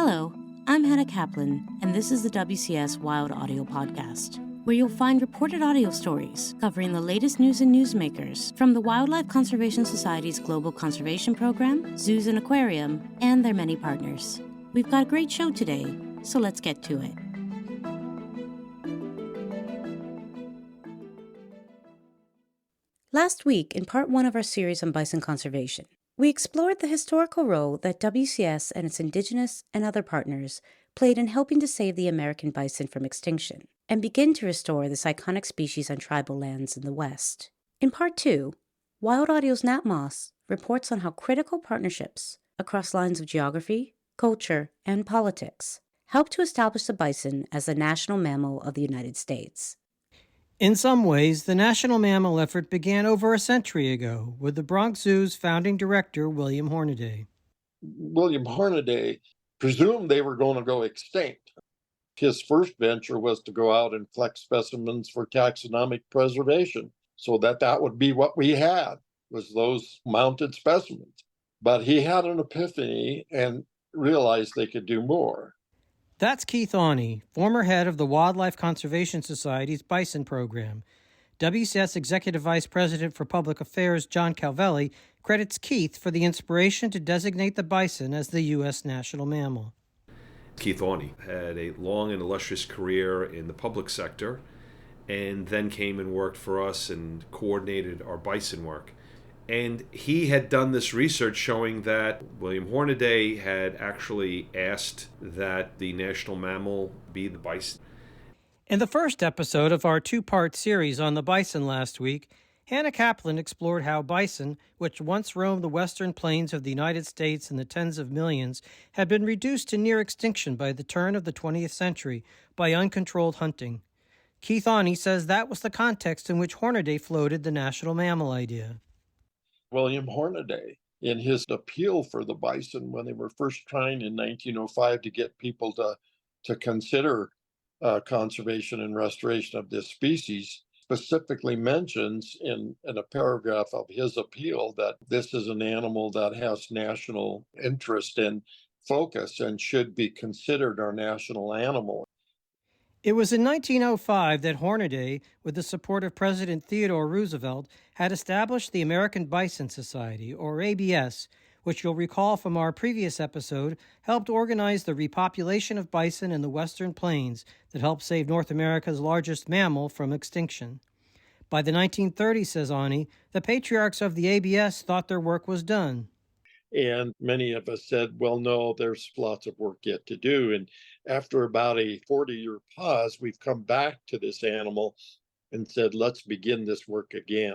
Hello, I'm Hannah Kaplan, and this is the WCS Wild Audio Podcast, where you'll find reported audio stories covering the latest news and newsmakers from the Wildlife Conservation Society's Global Conservation Program, Zoos and Aquarium, and their many partners. We've got a great show today, so let's get to it. Last week, in part one of our series on bison conservation, we explored the historical role that WCS and its Indigenous and other partners played in helping to save the American bison from extinction and begin to restore this iconic species on tribal lands in the West. In part two, Wild Audio's Nat Moss reports on how critical partnerships across lines of geography, culture, and politics help to establish the bison as the national mammal of the United States. In some ways, the national mammal effort began over a century ago with the Bronx Zoo's founding director, William Hornaday. William Hornaday presumed they were going to go extinct. His first venture was to go out and collect specimens for taxonomic preservation, so that would be what we had, was those mounted specimens. But he had an epiphany and realized they could do more. That's Keith Aune, former head of the Wildlife Conservation Society's Bison program. WCS Executive Vice President for Public Affairs John Calvelli credits Keith for the inspiration to designate the bison as the U.S. national mammal. Keith Aune had a long and illustrious career in the public sector and then came and worked for us and coordinated our bison work. And he had done this research showing that William Hornaday had actually asked that the national mammal be the bison. In the first episode of our two-part series on the bison last week, Hannah Kaplan explored how bison, which once roamed the western plains of the United States in the tens of millions, had been reduced to near extinction by the turn of the 20th century by uncontrolled hunting. Keith Aune says that was the context in which Hornaday floated the national mammal idea. William Hornaday, in his appeal for the bison when they were first trying in 1905 to get people to consider conservation and restoration of this species, specifically mentions in a paragraph of his appeal that this is an animal that has national interest and focus and should be considered our national animal. It was in 1905 that Hornaday, with the support of President Theodore Roosevelt, had established the American Bison Society, or ABS, which you'll recall from our previous episode, helped organize the repopulation of bison in the western plains that helped save North America's largest mammal from extinction. By the 1930s, says Aune, the patriarchs of the ABS thought their work was done. And many of us said, well, no, there's lots of work yet to do. And after about a 40-year pause, we've come back to this animal and said, let's begin this work again.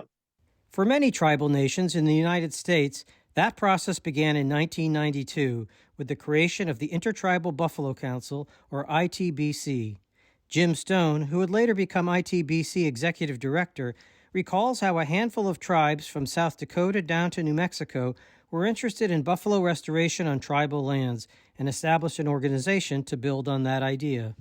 For many tribal nations in the United States, that process began in 1992 with the creation of the Intertribal Buffalo Council, or ITBC. Jim Stone, who would later become ITBC Executive Director, recalls how a handful of tribes from South Dakota down to New Mexico were interested in buffalo restoration on tribal lands and established an organization to build on that idea.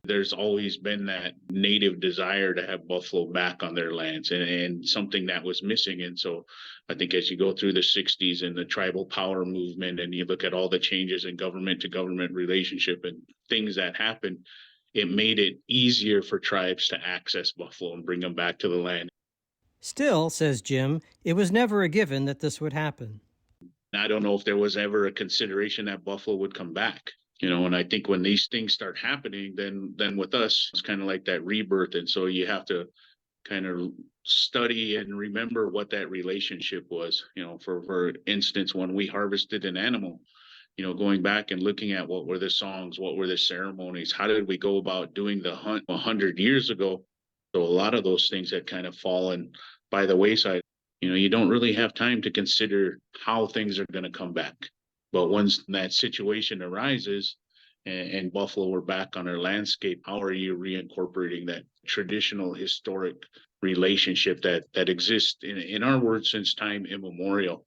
There's always been that native desire to have buffalo back on their lands and something that was missing. And so I think as you go through the 60s and the tribal power movement and you look at all the changes in government to government relationship and things that happened, it made it easier for tribes to access buffalo and bring them back to the land. Still, says Jim, it was never a given that this would happen. I don't know if there was ever a consideration that buffalo would come back, and I think when these things start happening, then with us, it's kind of like that rebirth. And so you have to kind of study and remember what that relationship was, for instance, when we harvested an animal, going back and looking at what were the songs, what were the ceremonies, how did we go about doing the hunt 100 years ago? So a lot of those things had kind of fallen by the wayside. You don't really have time to consider how things are going to come back. But once that situation arises and buffalo are back on our landscape, how are you reincorporating that traditional historic relationship that exists, in our words, since time immemorial?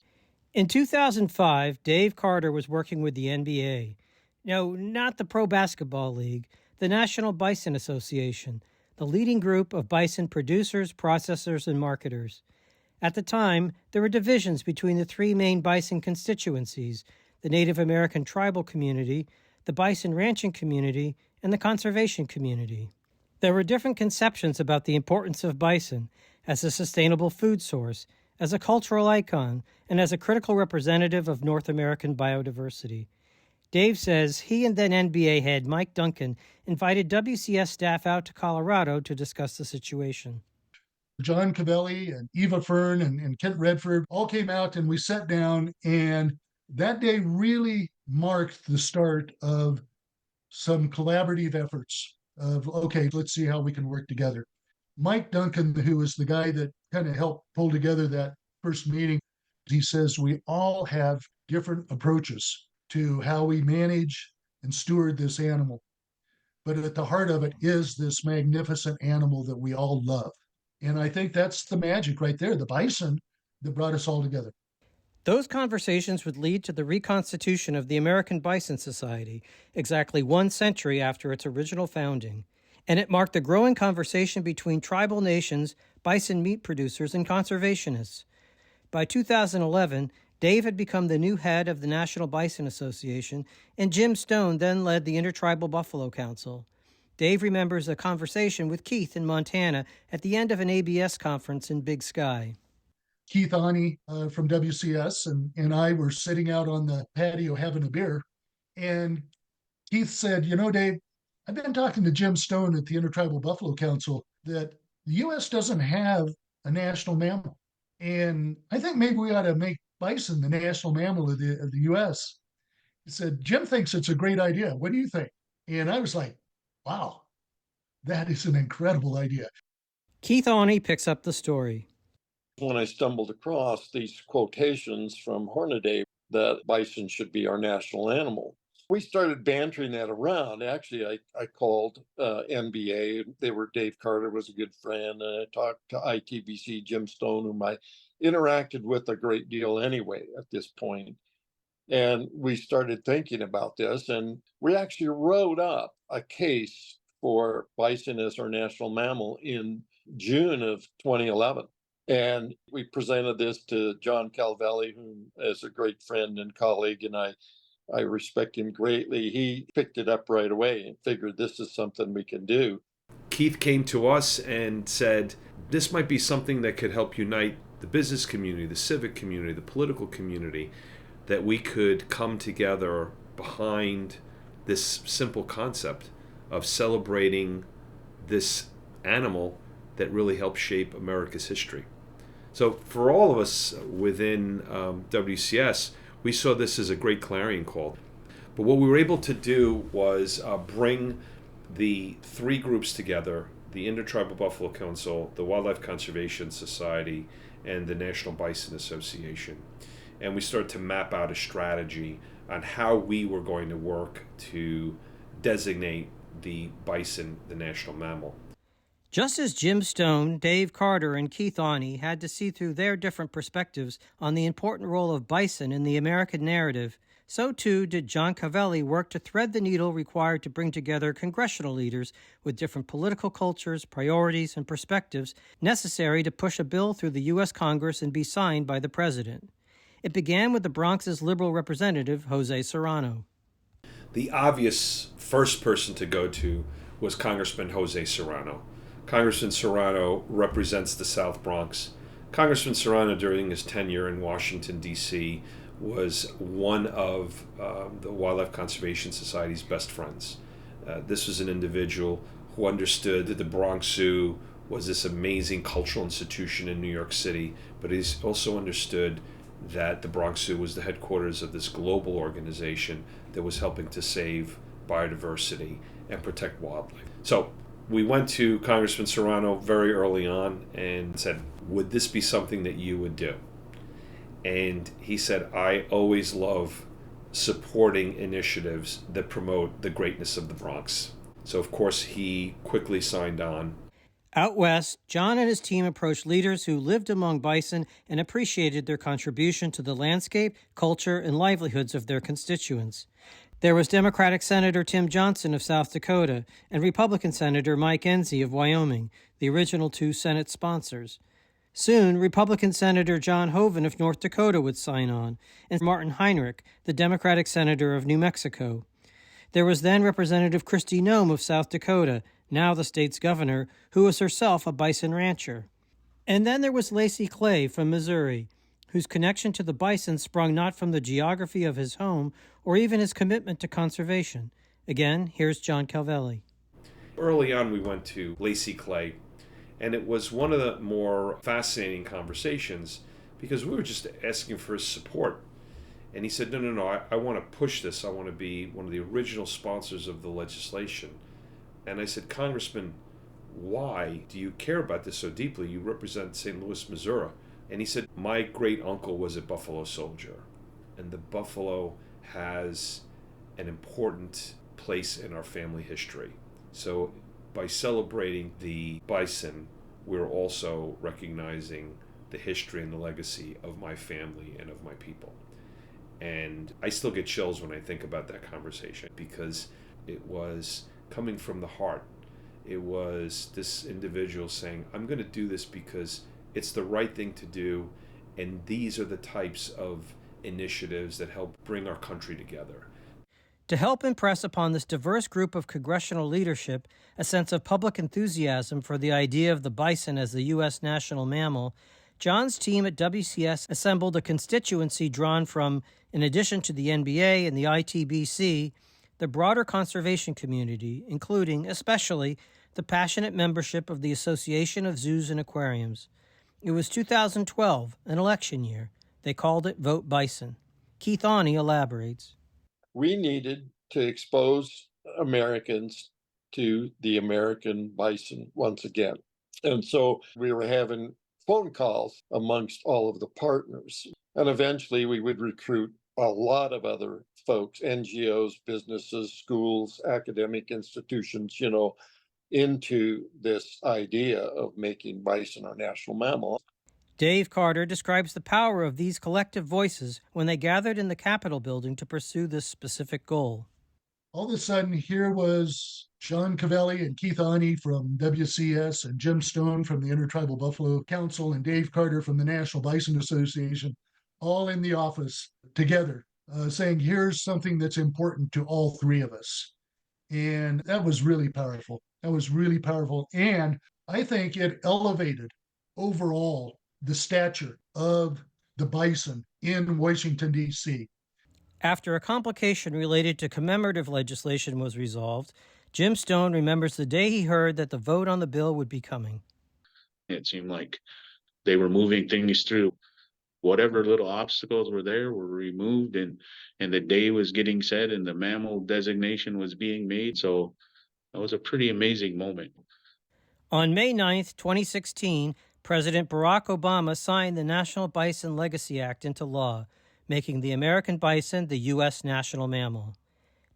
In 2005, Dave Carter was working with the NBA. No, not the Pro Basketball League, the National Bison Association, the leading group of bison producers, processors, and marketers. At the time, there were divisions between the three main bison constituencies, the Native American tribal community, the bison ranching community, and the conservation community. There were different conceptions about the importance of bison as a sustainable food source, as a cultural icon, and as a critical representative of North American biodiversity. Dave says he and then NBA head Mike Duncan invited WCS staff out to Colorado to discuss the situation. John Calvelli and Eva Fern and Kent Redford all came out, and we sat down, and that day really marked the start of some collaborative efforts of, okay, let's see how we can work together. Mike Duncan, who is the guy that kind of helped pull together that first meeting, he says we all have different approaches to how we manage and steward this animal. But at the heart of it is this magnificent animal that we all love. And I think that's the magic right there, the bison that brought us all together. Those conversations would lead to the reconstitution of the American Bison Society exactly 1 century after its original founding, and it marked the growing conversation between tribal nations, bison meat producers, and conservationists. By 2011, Dave had become the new head of the National Bison Association, and Jim Stone then led the Intertribal Buffalo Council. Dave remembers a conversation with Keith in Montana at the end of an ABS conference in Big Sky. Keith Aune from WCS and I were sitting out on the patio having a beer. And Keith said, you know, Dave, I've been talking to Jim Stone at the Intertribal Buffalo Council that the U.S. doesn't have a national mammal. And I think maybe we ought to make bison the national mammal of the U.S. He said, Jim thinks it's a great idea. What do you think? And I was like, wow, that is an incredible idea. Keith Aune picks up the story. When I stumbled across these quotations from Hornaday that bison should be our national animal, we started bantering that around. Actually, I called NBA. Dave Carter was a good friend, and I talked to ITBC Jim Stone, whom I interacted with a great deal anyway at this point. And we started thinking about this, and we actually wrote up a case for bison as our national mammal in June of 2011. And we presented this to John Calvelli, who is a great friend and colleague, and I respect him greatly. He picked it up right away and figured this is something we can do. Keith came to us and said, this might be something that could help unite the business community, the civic community, the political community, that we could come together behind this simple concept of celebrating this animal that really helped shape America's history. So for all of us within WCS, we saw this as a great clarion call. But what we were able to do was bring the 3 groups together, the Intertribal Buffalo Council, the Wildlife Conservation Society, and the National Bison Association. And we started to map out a strategy on how we were going to work to designate the bison the national mammal. Just as Jim Stone, Dave Carter, and Keith Aune had to see through their different perspectives on the important role of bison in the American narrative, so too did John Calvelli work to thread the needle required to bring together congressional leaders with different political cultures, priorities, and perspectives necessary to push a bill through the U.S. Congress and be signed by the president. It began with the Bronx's liberal representative, Jose Serrano. The obvious first person to go to was Congressman Jose Serrano. Congressman Serrano represents the South Bronx. Congressman Serrano, during his tenure in Washington, D.C., was one of the Wildlife Conservation Society's best friends. This was an individual who understood that the Bronx Zoo was this amazing cultural institution in New York City, but he's also understood that the Bronx Zoo was the headquarters of this global organization that was helping to save biodiversity and protect wildlife. So we went to Congressman Serrano very early on and said, would this be something that you would do? And he said, I always love supporting initiatives that promote the greatness of the Bronx. So of course he quickly signed on. Out west, John and his team approached leaders who lived among bison and appreciated their contribution to the landscape, culture, and livelihoods of their constituents. There was Democratic Senator Tim Johnson of South Dakota and Republican Senator Mike Enzi of Wyoming, the original 2 Senate sponsors. Soon, Republican Senator John Hoeven of North Dakota would sign on, and Martin Heinrich, the Democratic Senator of New Mexico. There was then Representative Kristi Noem of South Dakota, now the state's governor, who was herself a bison rancher. And then there was Lacy Clay from Missouri, whose connection to the bison sprung not from the geography of his home or even his commitment to conservation. Again, here's John Calvelli. Early on, we went to Lacy Clay, and it was one of the more fascinating conversations because we were just asking for his support. And he said, no, I want to push this. I want to be one of the original sponsors of the legislation. And I said, Congressman, why do you care about this so deeply? You represent St. Louis, Missouri. And he said, my great uncle was a Buffalo soldier. And the buffalo has an important place in our family history. So by celebrating the bison, we're also recognizing the history and the legacy of my family and of my people. And I still get chills when I think about that conversation because it was coming from the heart. It was this individual saying, I'm going to do this because it's the right thing to do, and these are the types of initiatives that help bring our country together. To help impress upon this diverse group of congressional leadership a sense of public enthusiasm for the idea of the bison as the U.S. national mammal, John's team at WCS assembled a constituency drawn from, in addition to the NBA and the ITBC, the broader conservation community, including, especially, the passionate membership of the Association of Zoos and Aquariums. It was 2012, an election year. They called it Vote Bison. Keith Aune elaborates. We needed to expose Americans to the American bison once again. And so we were having phone calls amongst all of the partners. And eventually we would recruit a lot of other folks, NGOs, businesses, schools, academic institutions, into this idea of making bison our national mammal. Dave Carter describes the power of these collective voices when they gathered in the Capitol building to pursue this specific goal. All of a sudden, here was Sean Calvelli and Keith Aune from WCS and Jim Stone from the Intertribal Buffalo Council and Dave Carter from the National Bison Association, all in the office together, saying, here's something that's important to all three of us. And that was really powerful. And I think it elevated overall the stature of the bison in Washington, D.C. After a complication related to commemorative legislation was resolved, Jim Stone remembers the day he heard that the vote on the bill would be coming. It seemed like they were moving things through. Whatever little obstacles were there were removed, and the day was getting set and the mammal designation was being made. So that was a pretty amazing moment. On May 9th, 2016, President Barack Obama signed the National Bison Legacy Act into law, making the American bison the U.S. national mammal.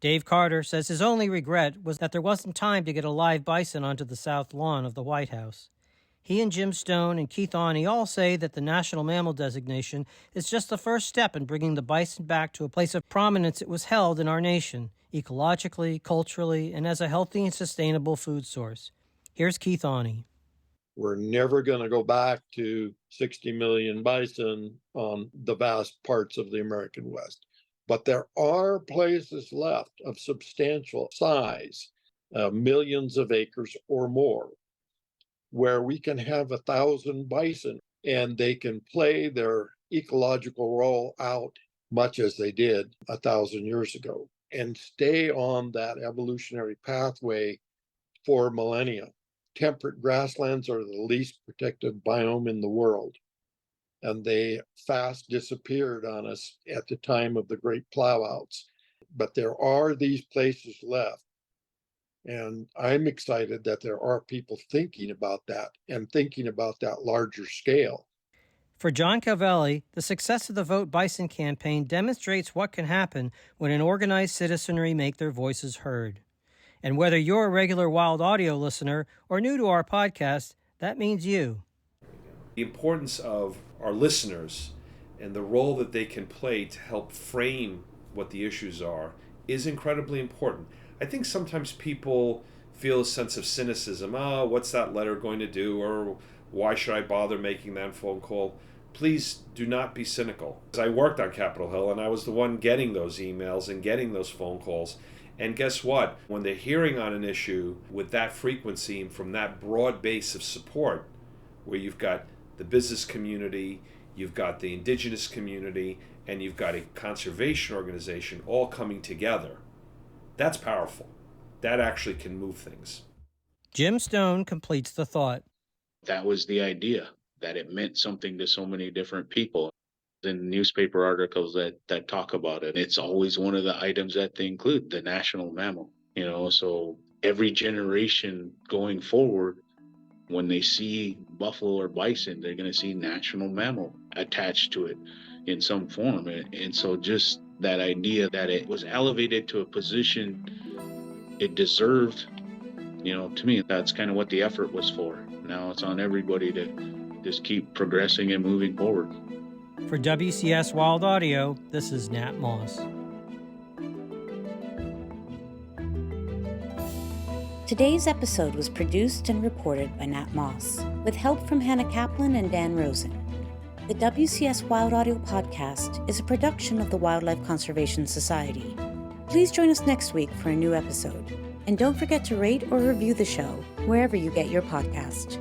Dave Carter says his only regret was that there wasn't time to get a live bison onto the south lawn of the White House. He and Jim Stone and Keith Aune all say that the national mammal designation is just the first step in bringing the bison back to a place of prominence it was held in our nation, ecologically, culturally, and as a healthy and sustainable food source. Here's Keith Aune. We're never going to go back to 60 million bison on the vast parts of the American West. But there are places left of substantial size, millions of acres or more, where we can have 1,000 bison and they can play their ecological role out much as they did 1,000 years ago and stay on that evolutionary pathway for millennia. Temperate grasslands are the least protected biome in the world, and they fast disappeared on us at the time of the great plowouts. But there are these places left, and I'm excited that there are people thinking about that and thinking about that larger scale. For John Calvelli, the success of the Vote Bison campaign demonstrates what can happen when an organized citizenry make their voices heard. And whether you're a regular Wild Audio listener or new to our podcast, that means you. The importance of our listeners and the role that they can play to help frame what the issues are is incredibly important. I think sometimes people feel a sense of cynicism. Oh, what's that letter going to do? Or why should I bother making that phone call? Please do not be cynical. I worked on Capitol Hill and I was the one getting those emails and getting those phone calls. And guess what? When they're hearing on an issue with that frequency and from that broad base of support, where you've got the business community, you've got the indigenous community, and you've got a conservation organization all coming together, that's powerful. That actually can move things. Jim Stone completes the thought. That was the idea, that it meant something to so many different people. In newspaper articles that talk about it, it's always one of the items that they include, the national mammal. So every generation going forward, when they see buffalo or bison, they're going to see national mammal attached to it in some form. And so just that idea that it was elevated to a position it deserved, to me, that's kind of what the effort was for. Now it's on everybody to just keep progressing and moving forward. For WCS Wild Audio, this is Nat Moss. Today's episode was produced and reported by Nat Moss, with help from Hannah Kaplan and Dan Rosen. The WCS Wild Audio podcast is a production of the Wildlife Conservation Society. Please join us next week for a new episode. And don't forget to rate or review the show wherever you get your podcast.